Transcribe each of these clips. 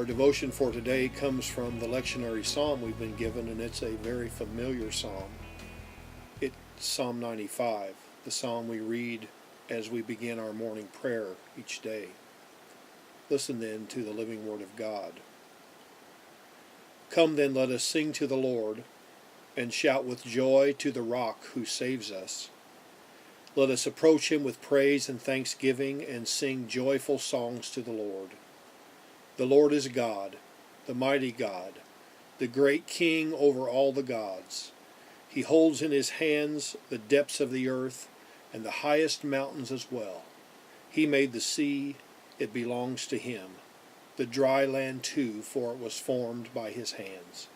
Our devotion for today comes from the lectionary psalm we've been given, and it's a very familiar psalm. It's Psalm 95, the psalm we read as we begin our morning prayer each day. Listen then to the living word of God. Come then, let us sing to the Lord, and shout with joy to the rock who saves us. Let us approach him with praise and thanksgiving, and sing joyful songs to the Lord. The Lord is God, the mighty God, the great King over all the gods. He holds in his hands the depths of the earth, and the highest mountains as well. He made the sea, it belongs to him, the dry land too, for it was formed by his hands.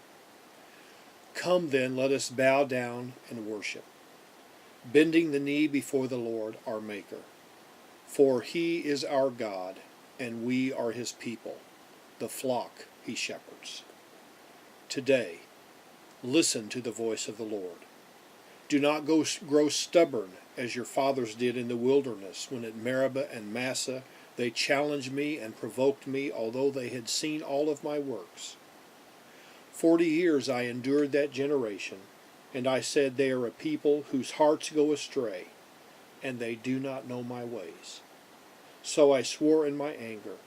Come then, let us bow down and worship, bending the knee before the Lord our Maker. For he is our God, and we are his people, the flock he shepherds. Today, listen to the voice of the Lord. Do not grow stubborn as your fathers did in the wilderness, when at Meribah and Massah they challenged me and provoked me, although they had seen all of my works. 40 years I endured that generation, and I said, they are a people whose hearts go astray, and they do not know my ways. So I swore in my anger,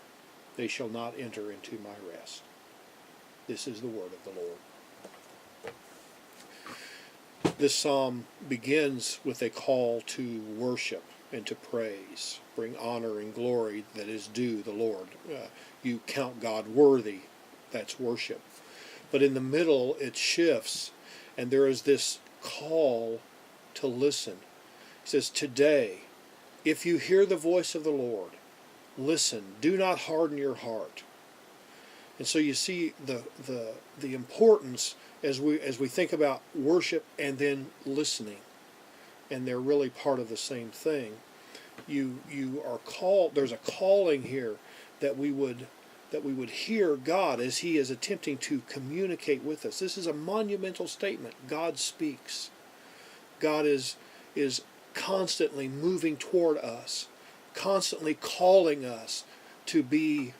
they shall not enter into my rest. This is the word of the Lord. This psalm begins with a call to worship and to praise. Bring honor and glory that is due the Lord. You count God worthy. That's worship. But in the middle it shifts, and there is this call to listen. He says, today, if you hear the voice of the Lord, listen. Do not harden your heart. And so you see the importance as we think about worship and then listening, and they're really part of the same thing. You are called. There's a calling here that we would hear God as he is attempting to communicate with us. This is a monumental statement. God speaks. God is constantly moving toward us, constantly calling us to be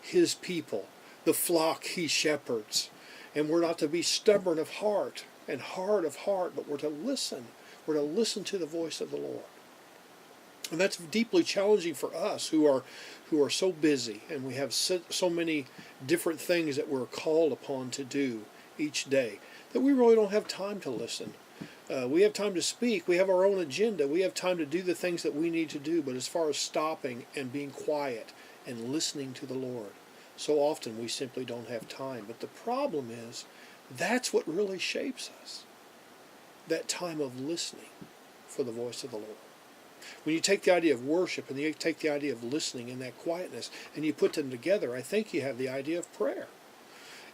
his people, the flock he shepherds. And we're not to be stubborn of heart and hard of heart, but we're to listen. We're to listen to the voice of the Lord. And that's deeply challenging for us who are so busy, and we have so many different things that we're called upon to do each day, that we really don't have time to listen. We have time to speak. We have our own agenda. We have time to do the things that we need to do. But as far as stopping and being quiet and listening to the Lord, so often we simply don't have time. But the problem is, that's what really shapes us. That time of listening for the voice of the Lord. When you take the idea of worship and you take the idea of listening in that quietness and you put them together, I think you have the idea of prayer.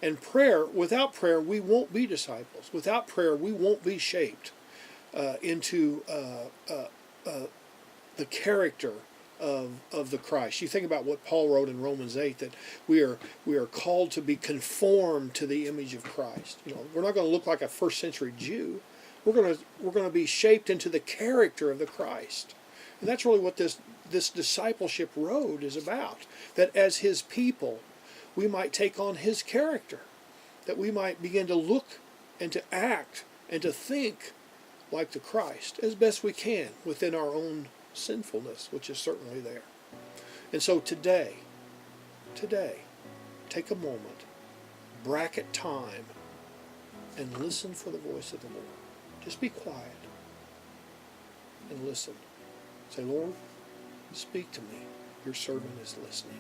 And without prayer, we won't be disciples. Without prayer, we won't be shaped into the character of the Christ. You think about what Paul wrote in Romans 8, that we are called to be conformed to the image of Christ. We're not going to look like a first century Jew. We're going to be shaped into the character of the Christ. And that's really what this discipleship road is about. That as his people, we might take on his character. That we might begin to look and to act and to think like the Christ as best we can within our own sinfulness, which is certainly there. And so today, take a moment, bracket time, and listen for the voice of the Lord. Just be quiet and listen. Say, Lord, speak to me. Your servant is listening.